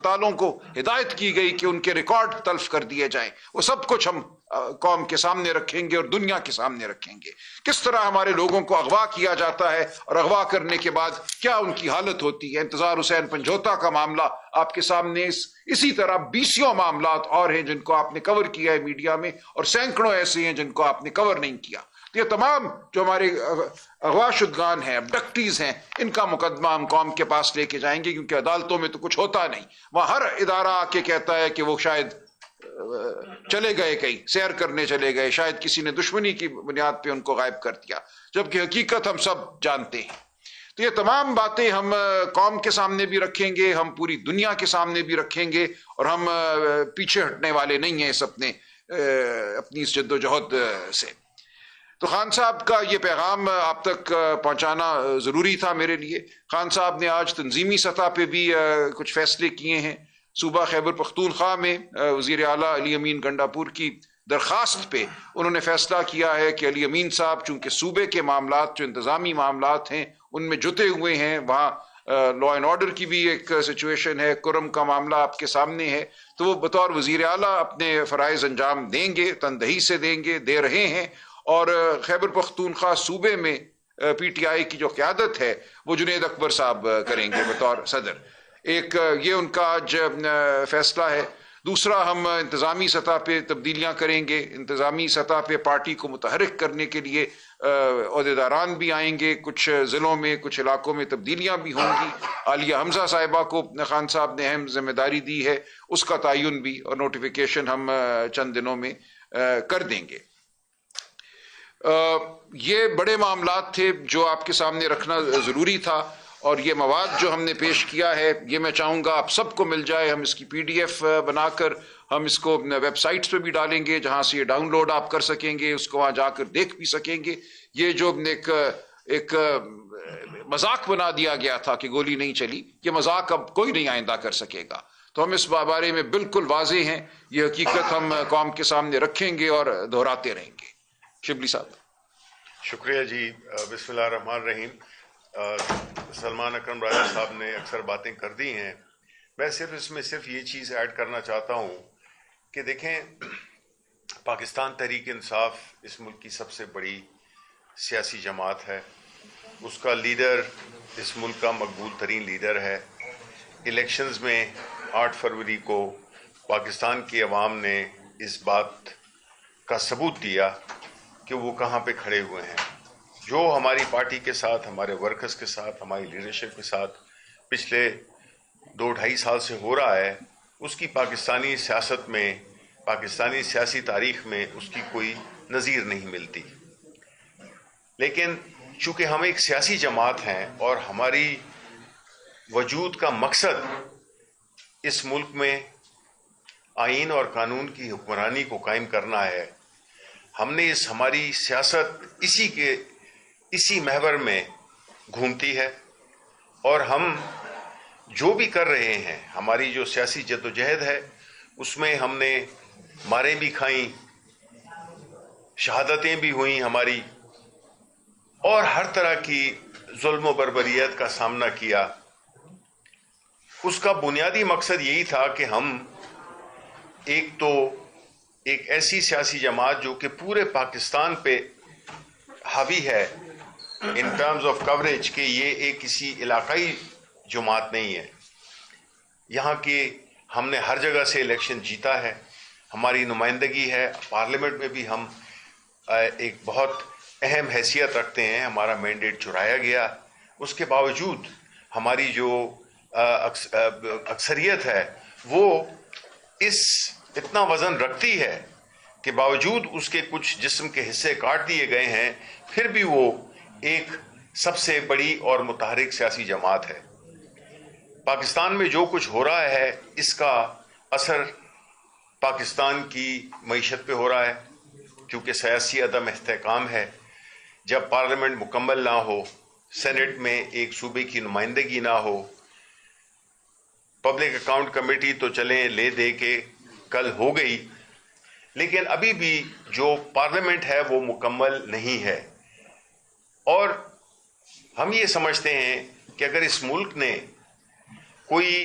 ہسپتالوں کو ہدایت کی گئی کہ ان کے ریکارڈ تلف کر دیے جائیں، وہ سب کچھ ہم قوم کے سامنے رکھیں گے اور دنیا کے سامنے رکھیں گے. کس طرح ہمارے لوگوں کو اغوا کیا جاتا ہے اور اغوا کرنے کے بعد کیا ان کی حالت ہوتی ہے. انتظار حسین پنجوتا کا معاملہ آپ کے سامنے، اسی طرح بیسیوں معاملات اور ہیں جن کو آپ نے کور کیا ہے میڈیا میں، اور سینکڑوں ایسے ہیں جن کو آپ نے کور نہیں کیا. یہ تمام جو ہمارے اغوا شدگان ہیں، ابڈکٹیز ہیں، ان کا مقدمہ ہم قوم کے پاس لے کے جائیں گے، کیونکہ عدالتوں میں تو کچھ ہوتا نہیں. وہاں ہر ادارہ آ کے کہتا ہے کہ وہ شاید چلے گئے، کہیں سیر کرنے چلے گئے، شاید کسی نے دشمنی کی بنیاد پہ ان کو غائب کر دیا، جبکہ حقیقت ہم سب جانتے ہیں. تو یہ تمام باتیں ہم قوم کے سامنے بھی رکھیں گے، ہم پوری دنیا کے سامنے بھی رکھیں گے، اور ہم پیچھے ہٹنے والے نہیں ہیں اپنی اس جد و جہد سے. تو خان صاحب کا یہ پیغام آپ تک پہنچانا ضروری تھا میرے لیے. خان صاحب نے آج تنظیمی سطح پہ بھی کچھ فیصلے کیے ہیں. صوبہ خیبر پختونخوا میں وزیر اعلیٰ علی امین گنڈاپور کی درخواست پہ انہوں نے فیصلہ کیا ہے کہ علی امین صاحب چونکہ صوبے کے معاملات جو انتظامی معاملات ہیں ان میں جتے ہوئے ہیں، وہاں لا اینڈ آرڈر کی بھی ایک سچویشن ہے، کرم کا معاملہ آپ کے سامنے ہے، تو وہ بطور وزیر اعلیٰ اپنے فرائض انجام دیں گے، تندہی سے دیں گے، دے رہے ہیں. اور خیبر پختونخوا صوبے میں پی ٹی آئی کی جو قیادت ہے وہ جنید اکبر صاحب کریں گے بطور صدر. ایک یہ ان کا آج فیصلہ ہے. دوسرا، ہم انتظامی سطح پہ تبدیلیاں کریں گے. انتظامی سطح پہ پارٹی کو متحرک کرنے کے لیے عہدیداران بھی آئیں گے، کچھ ضلعوں میں کچھ علاقوں میں تبدیلیاں بھی ہوں گی. عالیہ حمزہ صاحبہ کو خان صاحب نے اہم ذمہ داری دی ہے، اس کا تعین بھی اور نوٹیفیکیشن ہم چند دنوں میں کر دیں گے. یہ بڑے معاملات تھے جو آپ کے سامنے رکھنا ضروری تھا، اور یہ مواد جو ہم نے پیش کیا ہے یہ میں چاہوں گا آپ سب کو مل جائے. ہم اس کی پی ڈی ایف بنا کر ہم اس کو ویب سائٹس پہ بھی ڈالیں گے جہاں سے یہ ڈاؤن لوڈ آپ کر سکیں گے، اس کو وہاں جا کر دیکھ بھی سکیں گے. یہ جو ایک مذاق بنا دیا گیا تھا کہ گولی نہیں چلی، یہ مذاق اب کوئی نہیں آئندہ کر سکے گا. تو ہم اس بارے میں بالکل واضح ہیں، یہ حقیقت ہم قوم کے سامنے رکھیں گے اور دہراتے رہیں گے. شبلی صاحب. شکریہ جی. بسم اللہ الرحمن الرحیم. سلمان اکرم راجہ صاحب نے اکثر باتیں کر دی ہیں. میں اس میں یہ چیز ایڈ کرنا چاہتا ہوں کہ دیکھیں، پاکستان تحریک انصاف اس ملک کی سب سے بڑی سیاسی جماعت ہے. اس کا لیڈر اس ملک کا مقبول ترین لیڈر ہے. الیکشنز میں 8 فروری کو پاکستان کی عوام نے اس بات کا ثبوت دیا کہ وہ کہاں پہ کھڑے ہوئے ہیں. جو ہماری پارٹی کے ساتھ، ہمارے ورکرز کے ساتھ، ہماری لیڈرشپ کے ساتھ پچھلے 2-2.5 سال سے ہو رہا ہے، اس کی پاکستانی سیاست میں، پاکستانی سیاسی تاریخ میں اس کی کوئی نظیر نہیں ملتی. لیکن چونکہ ہم ایک سیاسی جماعت ہیں اور ہماری وجود کا مقصد اس ملک میں آئین اور قانون کی حکمرانی کو قائم کرنا ہے، ہم نے ہماری سیاست اسی محور میں گھومتی ہے. اور ہم جو بھی کر رہے ہیں، ہماری جو سیاسی جدوجہد ہے، اس میں ہم نے ماریں بھی کھائیں، شہادتیں بھی ہوئیں ہماری، اور ہر طرح کی ظلم و بربریت کا سامنا کیا. اس کا بنیادی مقصد یہی تھا کہ ہم ایک ایسی سیاسی جماعت جو کہ پورے پاکستان پہ حاوی ہے ان ٹرمز آف کوریج، کہ یہ ایک کسی علاقائی جماعت نہیں ہے. یہاں کی ہم نے ہر جگہ سے الیکشن جیتا ہے، ہماری نمائندگی ہے پارلیمنٹ میں بھی، ہم ایک بہت اہم حیثیت رکھتے ہیں. ہمارا مینڈیٹ چرایا گیا، اس کے باوجود ہماری جو اکثریت ہے وہ اتنا وزن رکھتی ہے کہ باوجود اس کے کچھ جسم کے حصے کاٹ دیے گئے ہیں، پھر بھی وہ ایک سب سے بڑی اور متحرک سیاسی جماعت ہے. پاکستان میں جو کچھ ہو رہا ہے اس کا اثر پاکستان کی معیشت پہ ہو رہا ہے، کیونکہ سیاسی عدم استحکام ہے. جب پارلیمنٹ مکمل نہ ہو، سینٹ میں ایک صوبے کی نمائندگی نہ ہو، پبلک اکاؤنٹ کمیٹی تو چلیں لے دے کے کل ہو گئی، لیکن ابھی بھی جو پارلیمنٹ ہے وہ مکمل نہیں ہے. اور ہم یہ سمجھتے ہیں کہ اگر اس ملک نے کوئی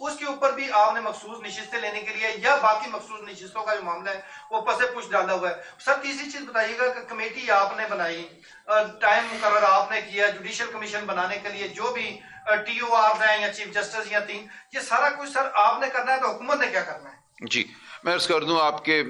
اس کے اوپر بھی آپ نے مخصوص نشستیں لینے کے لیے یا باقی مخصوص نشستوں کا جو معاملہ ہے وہ پس پش ڈالا ہوا ہے؟ سر تیسری چیز بتائیے گا کہ کمیٹی آپ نے بنائی، ٹائم مقرر آپ نے کیا جوڈیشل کمیشن بنانے کے لیے، جو بھی ٹی او آر ہیں یا چیف جسٹس یا 3، یہ سارا کچھ سر آپ نے کرنا ہے تو حکومت نے کیا کرنا ہے؟ جی میں عرض کر دوں، آپ کے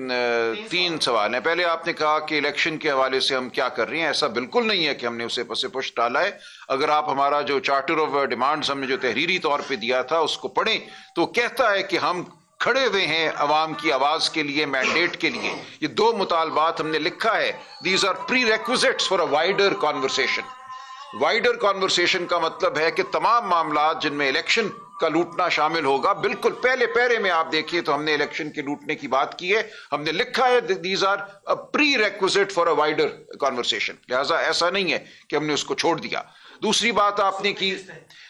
3 سوال ہیں۔ پہلے آپ نے کہا کہ الیکشن کے حوالے سے ہم کیا کر رہے ہیں، ایسا بالکل نہیں ہے کہ ہم نے اسے پس پش ڈالا ہے۔ اگر آپ ہمارا جو چارٹر آف ڈیمانڈز ہم نے جو تحریری طور پہ دیا تھا اس کو پڑھیں تو کہتا ہے کہ ہم کھڑے ہوئے ہیں عوام کی آواز کے لیے، مینڈیٹ کے لیے۔ یہ 2 مطالبات ہم نے لکھا ہے، these are prerequisites for a wider conversation. Wider conversation کا مطلب ہے کہ تمام معاملات جن میں الیکشن کا لوٹنا شامل ہوگا، بالکل پہلے پیرے میں آپ دیکھیے تو ہم نے الیکشن کے لوٹنے کی بات کی ہے، ہم نے لکھا ہے these are prerequisite for a wider conversation, لہٰذا ایسا نہیں ہے کہ ہم نے اس کو چھوڑ دیا۔ دوسری بات آپ نے کی،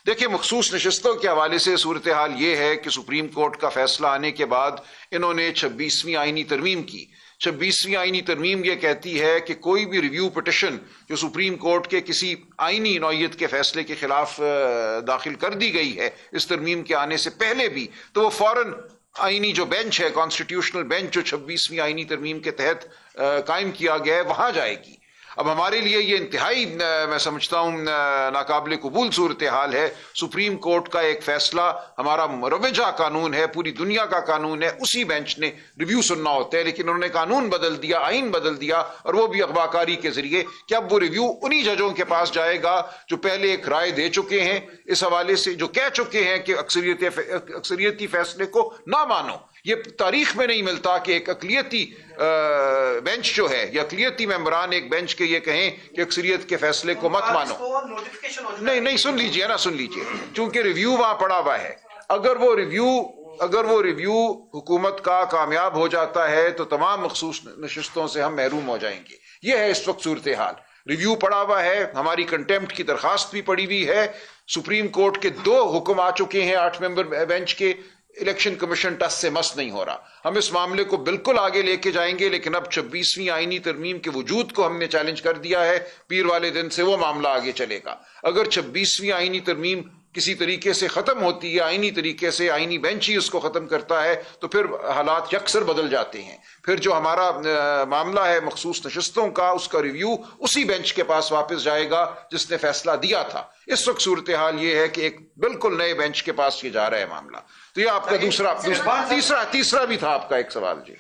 دیکھیں مخصوص نشستوں کے حوالے سے صورتحال یہ ہے کہ سپریم کورٹ کا فیصلہ آنے کے بعد انہوں نے 26ویں آئینی ترمیم کی۔ 26ویں آئینی ترمیم یہ کہتی ہے کہ کوئی بھی ریویو پٹیشن جو سپریم کورٹ کے کسی آئینی نوعیت کے فیصلے کے خلاف داخل کر دی گئی ہے اس ترمیم کے آنے سے پہلے بھی، تو وہ فوراً آئینی جو بینچ ہے، کانسٹیٹیوشنل بینچ جو 26ویں آئینی ترمیم کے تحت قائم کیا گیا ہے، وہاں جائے گی۔ اب ہمارے لیے یہ انتہائی میں سمجھتا ہوں ناقابل قبول صورتحال ہے، سپریم کورٹ کا ایک فیصلہ ہمارا مروجہ قانون ہے، پوری دنیا کا قانون ہے، اسی بینچ نے ریویو سننا ہوتا ہے، لیکن انہوں نے قانون بدل دیا، آئین بدل دیا، اور وہ بھی اغواکاری کے ذریعے کہ اب وہ ریویو انہی ججوں کے پاس جائے گا جو پہلے ایک رائے دے چکے ہیں اس حوالے سے، جو کہہ چکے ہیں کہ اکثریتی فیصلے کو نہ مانو۔ یہ تاریخ میں نہیں ملتا کہ ایک اقلیتی بینچ جو ہے یا اقلیتی ممبران ایک بینچ کے یہ کہیں کہ اکثریت کے فیصلے کو مت مانو۔ نہیں سن لیجئے، چونکہ ریویو وہاں پڑا ہوا ہے، اگر وہ ریویو حکومت کا کامیاب ہو جاتا ہے تو تمام مخصوص نشستوں سے ہم محروم ہو جائیں گے۔ یہ ہے اس وقت صورتحال، ریویو پڑا ہوا ہے، ہماری کنٹیمپٹ کی درخواست بھی پڑی ہوئی ہے، سپریم کورٹ کے 2 حکم آ چکے ہیں 8 ممبر بینچ کے، الیکشن کمیشن ٹس سے مس نہیں ہو رہا۔ ہم اس معاملے کو بالکل آگے لے کے جائیں گے، لیکن اب 26ویں آئینی ترمیم کے وجود کو ہم نے چیلنج کر دیا ہے، پیر والے دن سے وہ معاملہ آگے چلے گا۔ اگر 26ویں آئینی ترمیم کسی طریقے سے ختم ہوتی ہے، آئینی طریقے سے آئینی بینچ ہی اس کو ختم کرتا ہے، تو پھر حالات یکسر بدل جاتے ہیں۔ پھر جو ہمارا معاملہ ہے مخصوص نشستوں کا، اس کا ریویو اسی بینچ کے پاس واپس جائے گا جس نے فیصلہ دیا تھا۔ اس وقت صورتحال یہ ہے کہ ایک بالکل نئے بینچ کے پاس یہ جا رہا ہے معاملہ۔ تو یہ آپ کا تیسرا بھی تھا آپ کا ایک سوال۔ جی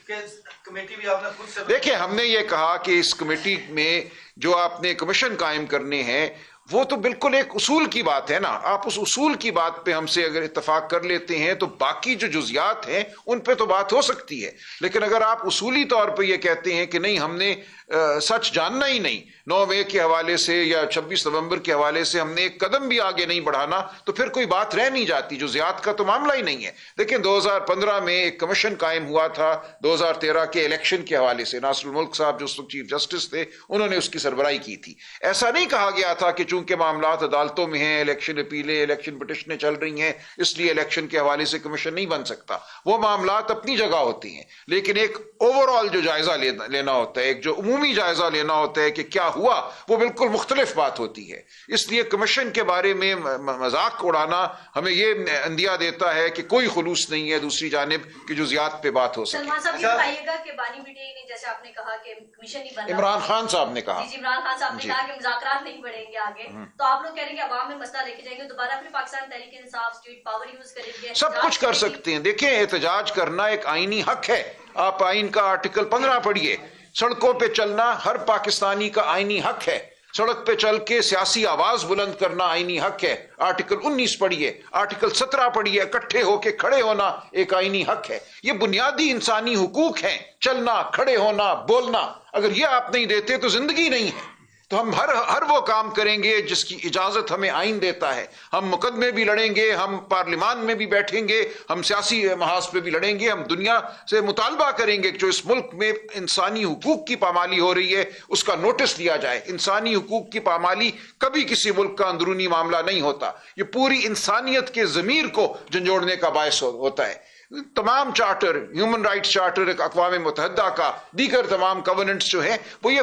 کمیٹی بھی آپ نے خود سے دیکھیں، ہم نے یہ کہا کہ اس کمیٹی میں جو آپ نے کمیشن قائم کرنے ہیں وہ تو بالکل ایک اصول کی بات ہے نا، آپ اس اصول کی بات پہ ہم سے اگر اتفاق کر لیتے ہیں تو باقی جو جزیات ہیں ان پہ تو بات ہو سکتی ہے، لیکن اگر آپ اصولی طور پہ یہ کہتے ہیں کہ نہیں ہم نے سچ جاننا ہی نہیں، 9 مئی کے حوالے سے یا 26 نومبر کے حوالے سے ہم نے ایک قدم بھی آگے نہیں بڑھانا، تو پھر کوئی بات رہ نہیں جاتی، جزیات کا تو معاملہ ہی نہیں ہے۔ لیکن 2015 میں ایک کمیشن قائم ہوا تھا 2013 کے الیکشن کے حوالے سے، ناصر الملک صاحب جو اس وقت چیف جسٹس تھے انہوں نے اس کی سربراہی کی تھی۔ ایسا نہیں کہا گیا تھا کہ چونکہ معاملات عدالتوں میں ہیں، الیکشن اپیلیں، الیکشن پٹیشنیں چل رہی ہیں، اس لیے الیکشن کے حوالے سے کمیشن نہیں بن سکتا۔ وہ معاملات اپنی جگہ ہوتی ہیں، لیکن ایک اوور آل جو جائزہ لینا ہوتا ہے، ایک جو عمومی جائزہ لینا ہوتا ہے کہ کیا ہوا، وہ بالکل مختلف بات ہوتی ہے۔ اس لیے کمیشن کے بارے میں مذاق اڑانا ہمیں یہ اندیا دیتا ہے کہ کوئی خلوص نہیں ہے دوسری جانب کی جزیات پہ بات ہو سکے۔ سلمان صاحب یہ بتائیے گا کہ بانی بیٹے نے جیسے آپ نے کہا کہ کمیشن نہیں بنا، عمران خان صاحب نے کہا، جی عمران خان صاحب نے کہا کہ مذاکرات نہیں بڑھیں گے آگے، تو آپ لوگ کہہ رہے ہیں کہ عوام میں مسئلہ لے کے جائیں گے، دوبارہ پھر Pakistan Tehreek Insaf state power use کریں گے، سب کچھ کر سکتے ہیں۔ دیکھیں احتجاج کرنا ایک آئینی حق ہے، آپ آئین کا آرٹیکل 15 پڑھیے، سڑکوں پہ چلنا ہر پاکستانی کا آئینی حق ہے، سڑک پہ چل کے سیاسی آواز بلند کرنا آئینی حق ہے، آرٹیکل 19 پڑھیے، آرٹیکل 17 پڑھیے، اکٹھے ہو کے کھڑے ہونا ایک آئینی حق ہے۔ یہ بنیادی انسانی حقوق ہیں، چلنا، کھڑے ہونا، بولنا، اگر یہ آپ نہیں دیتے تو زندگی نہیں ہے۔ تو ہم ہر وہ کام کریں گے جس کی اجازت ہمیں آئین دیتا ہے، ہم مقدمے بھی لڑیں گے، ہم پارلیمان میں بھی بیٹھیں گے، ہم سیاسی محاذ پہ بھی لڑیں گے، ہم دنیا سے مطالبہ کریں گے کہ جو اس ملک میں انسانی حقوق کی پامالی ہو رہی ہے اس کا نوٹس لیا جائے۔ انسانی حقوق کی پامالی کبھی کسی ملک کا اندرونی معاملہ نہیں ہوتا، یہ پوری انسانیت کے ضمیر کو جھنجھوڑنے کا باعث ہوتا ہے۔ تمام چارٹر، ہیومن رائٹس چارٹر اقوام متحدہ کا، دیگر تمام کورننٹس جو ہیں وہ یہ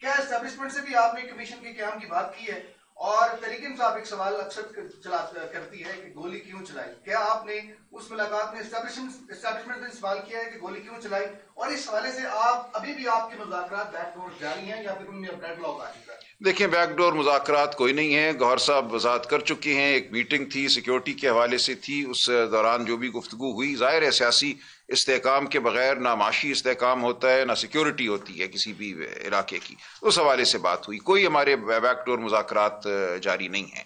کیا اسٹیبلشمنٹ سے بھی آپ نے کمیشن کے قیام کی بات کی ہے؟ اور تحریک انصاف ایک سوال اکثر کرتی ہے کہ گولی کیوں چلائی، کیا آپ نے اس ملاقات میں اسٹیبلشمنٹ نے سوال کیا ہے کہ گولی کیوں چلائی؟ اور اس حوالے سے آپ ابھی بھی آپ کے مذاکرات بیک ڈور جاری ہیں یا پھر ان میں ڈیڈ لاک آ چکا ہے؟ دیکھیں، بیک ڈور مذاکرات کوئی نہیں ہے. گوہر صاحب وضاحت کر چکے ہیں. ایک میٹنگ تھی، سیکیورٹی کے حوالے سے تھی. اس دوران جو بھی گفتگو ہوئی، ظاہر ہے سیاسی استحکام کے بغیر نہ معاشی استحکام ہوتا ہے، نہ سیکیورٹی ہوتی ہے کسی بھی علاقے کی. اس حوالے سے بات ہوئی. کوئی ہمارے بیک ڈور مذاکرات جاری نہیں ہیں.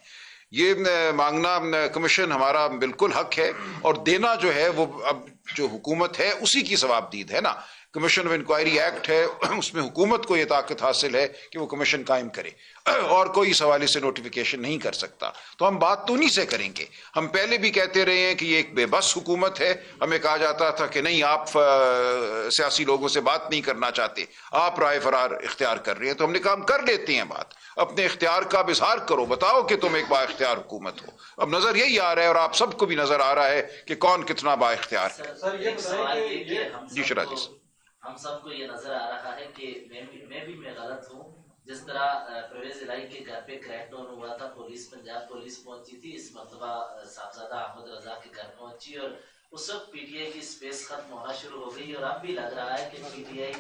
یہ مانگنا کمیشن ہمارا بالکل حق ہے، اور دینا جو ہے وہ اب جو حکومت ہے اسی کی ثوابدید ہے نا. کمیشن آف انکوائری ایکٹ ہے، اس میں حکومت کو یہ طاقت حاصل ہے کہ وہ کمیشن قائم کرے، اور کوئی اس حوالے سے نوٹیفیکیشن نہیں کر سکتا. تو ہم بات تو انہی سے کریں گے. ہم پہلے بھی کہتے رہے ہیں کہ یہ ایک بے بس حکومت ہے. ہمیں کہا جاتا تھا کہ نہیں، آپ سیاسی لوگوں سے بات نہیں کرنا چاہتے، آپ رائے فرار اختیار کر رہے ہیں. تو ہم نے کہا ہم کر لیتے ہیں بات. اپنے اختیار کا اظہار کرو، بتاؤ کہ تم ایک با اختیار حکومت ہو. اب نظر یہی آ رہا ہے، اور آپ سب کو بھی نظر آ رہا ہے کہ کون کتنا با اختیار ہے. سر ایک سوال یہ کہ جی شرح جی، ہم سب کو یہ نظر آ رہا ہے کہ میں غلط ہوں. جس طرح پرویز الہی کے گھر پہ کریک ڈاؤن ہوا تھا، پنجاب پولیس پہنچی تھی، اس مرتبہ صاحبزادہ احمد رضا کے گھر پہنچی، اور اس وقت پی ٹی آئی کی اسپیس ختم ہونا شروع ہو گئی. اور اب بھی لگ رہا ہے کہ پی ٹی آئی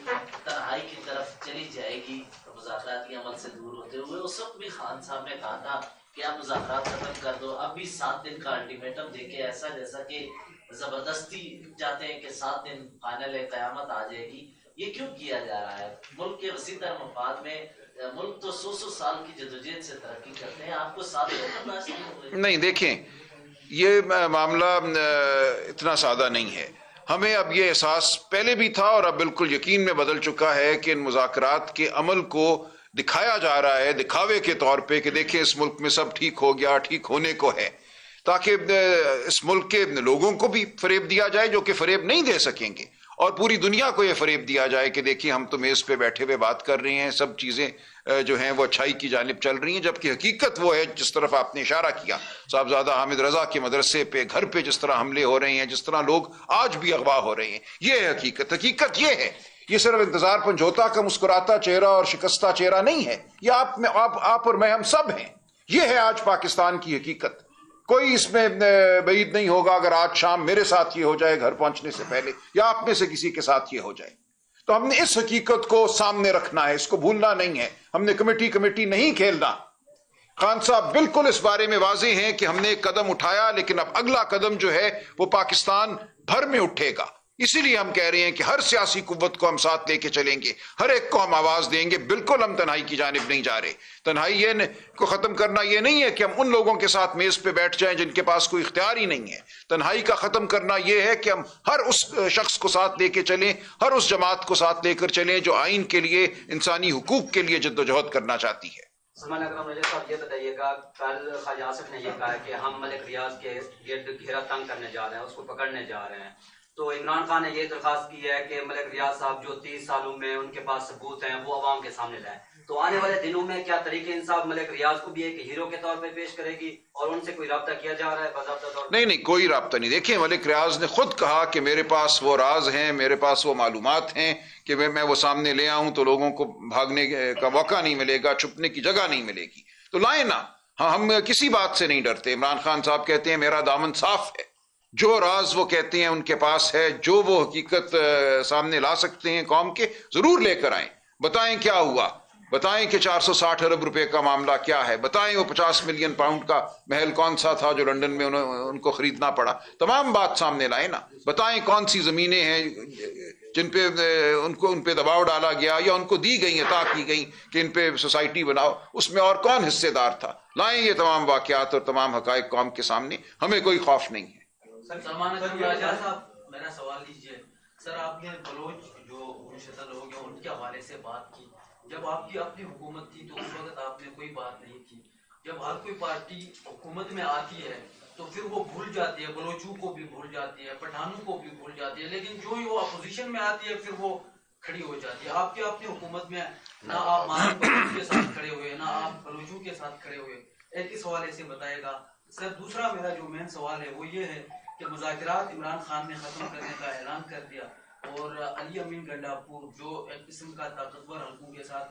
تنہائی کی طرف چلی جائے گی مذاکراتی عمل سے دور ہوتے ہوئے. اس وقت بھی خان صاحب نے کہا تھا کہ آپ مذاکرات ختم کر دو. اب بھی 7 دن کا الٹیمیٹم دے کے ایسا جیسا کہ زبردستی چاہتے ہیں کہ 7 دن فائنل ہے، قیامت آ جائے گی. یہ کیوں کیا جا رہا ہے؟ ملک کے وسیع تر مفاد میں ملک تو 100 سال کی جدوجہد سے ترقی کرتے ہیں، آپ کو 7 دن برداشت نہیں ہوئے؟ نہیں. دیکھیں، یہ معاملہ اتنا سادہ نہیں ہے. ہمیں اب یہ احساس پہلے بھی تھا، اور اب بالکل یقین میں بدل چکا ہے کہ ان مذاکرات کے عمل کو دکھایا جا رہا ہے دکھاوے کے طور پہ کہ دیکھیں اس ملک میں سب ٹھیک ہو گیا، ٹھیک ہونے کو ہے، تاکہ اس ملک کے لوگوں کو بھی فریب دیا جائے جو کہ فریب نہیں دے سکیں گے، اور پوری دنیا کو یہ فریب دیا جائے کہ دیکھیں ہم تو میز پہ بیٹھے ہوئے بات کر رہے ہیں، سب چیزیں جو ہیں وہ اچھائی کی جانب چل رہی ہیں. جبکہ حقیقت وہ ہے جس طرف آپ نے اشارہ کیا. صاحبزادہ حامد رضا کے مدرسے پہ، گھر پہ جس طرح حملے ہو رہے ہیں، جس طرح لوگ آج بھی اغوا ہو رہے ہیں، یہ ہے حقیقت. حقیقت یہ ہے. یہ صرف انتظار پنجھوتا کا مسکراتا چہرہ اور شکستہ چہرہ نہیں ہے. یہ آپ اور میں، ہم سب ہیں. یہ ہے آج پاکستان کی حقیقت. کوئی اس میں بعید نہیں ہوگا اگر آج شام میرے ساتھ یہ ہو جائے گھر پہنچنے سے پہلے، یا آپ میں سے کسی کے ساتھ یہ ہو جائے. تو ہم نے اس حقیقت کو سامنے رکھنا ہے، اس کو بھولنا نہیں ہے. ہم نے کمیٹی نہیں کھیلنا. خان صاحب بالکل اس بارے میں واضح ہیں کہ ہم نے ایک قدم اٹھایا، لیکن اب اگلا قدم جو ہے وہ پاکستان بھر میں اٹھے گا. اسی لیے ہم کہہ رہے ہیں کہ ہر سیاسی قوت کو ہم ساتھ لے کے چلیں گے، ہر ایک کو ہم آواز دیں گے. بالکل ہم تنہائی کی جانب نہیں جا رہے. تنہائی کو ختم کرنا یہ نہیں ہے کہ ہم ان لوگوں کے ساتھ میز پہ بیٹھ جائیں جن کے پاس کوئی اختیار ہی نہیں ہے. تنہائی کا ختم کرنا یہ ہے کہ ہم ہر اس شخص کو ساتھ لے کے چلیں، ہر اس جماعت کو ساتھ لے کر چلیں جو آئین کے لیے، انسانی حقوق کے لیے جدوجہد کرنا چاہتی ہے. سلمان اکرم رضا صاحب یہ بتائیے گا، کل خواجہ آصف نے یہ کہا کہ ہم ملک ریاض کے گرد گھیرا تنگ کرنے جا رہے ہیں، اس کو پکڑنے جا رہے ہیں. تو عمران خان نے یہ درخواست کی ہے کہ ملک ریاض صاحب جو 30 سالوں میں ان کے پاس ثبوت ہیں وہ عوام کے سامنے لائیں. تو آنے والے دنوں میں کیا تحریک انصاف ملک ریاض کو بھی ایک ہیرو کے طور پہ پیش کرے گی، اور ان سے کوئی رابطہ کیا جا رہا ہے باضابطہ طور پر؟ نہیں، کوئی رابطہ نہیں. دیکھیں، ملک ریاض نے خود کہا کہ میرے پاس وہ راز ہیں، میرے پاس وہ معلومات ہیں کہ میں وہ سامنے لے آؤں تو لوگوں کو بھاگنے کا موقع نہیں ملے گا، چھپنے کی جگہ نہیں ملے گی. تو لائیں نا. ہاں، ہم کسی بات سے نہیں ڈرتے. عمران خان صاحب کہتے ہیں میرا دامن صاف ہے. جو راز وہ کہتے ہیں ان کے پاس ہے، جو وہ حقیقت سامنے لا سکتے ہیں قوم کے، ضرور لے کر آئیں. بتائیں کیا ہوا، بتائیں کہ 460 ارب روپے کا معاملہ کیا ہے، بتائیں وہ 50 ملین پاؤنڈ کا محل کون سا تھا جو لندن میں ان کو خریدنا پڑا. تمام بات سامنے لائیں نا. بتائیں کون سی زمینیں ہیں جن پہ ان پہ دباؤ ڈالا گیا یا ان کو دی گئی، عطا کی گئی کہ ان پہ سوسائٹی بناؤ، اس میں اور کون حصے دار تھا. لائیں یہ تمام واقعات اور تمام حقائق قوم کے سامنے. ہمیں کوئی خوف نہیں ہے. سلمان اکرم راجہ صاحب، میرا سوال لیجیے. سر، آپ نے بلوچ جو مشتعل لوگ ہیں ان کے حوالے سے بات کی. جب آپ کی اپنی حکومت تھی تو اس وقت آپ نے کوئی بات نہیں کی. جب ہر کوئی پارٹی حکومت میں آتی ہے تو پھر وہ بھول جاتی ہے، بلوچوں کو بھی بھول جاتی ہے، پٹھانوں کو بھی بھول جاتی ہے، لیکن جو ہی وہ اپوزیشن میں آتی ہے پھر وہ کھڑی ہو جاتی ہے. آپ کی اپنی حکومت میں نہ آپ مانی بلوچ کے ساتھ کھڑے ہوئے، نہ آپ بلوچوں کے ساتھ کھڑے ہوئے. ایک اس حوالے سے بتائے گا. سر، دوسرا میرا جو مین سوال ہے وہ یہ ہے کہ مذاکرات عمران خان نے ختم کرنے کا اعلان کر دیا، اور علی امین گنڈاپور جو ایک قسم کا طاقتور حلقوں کے ساتھ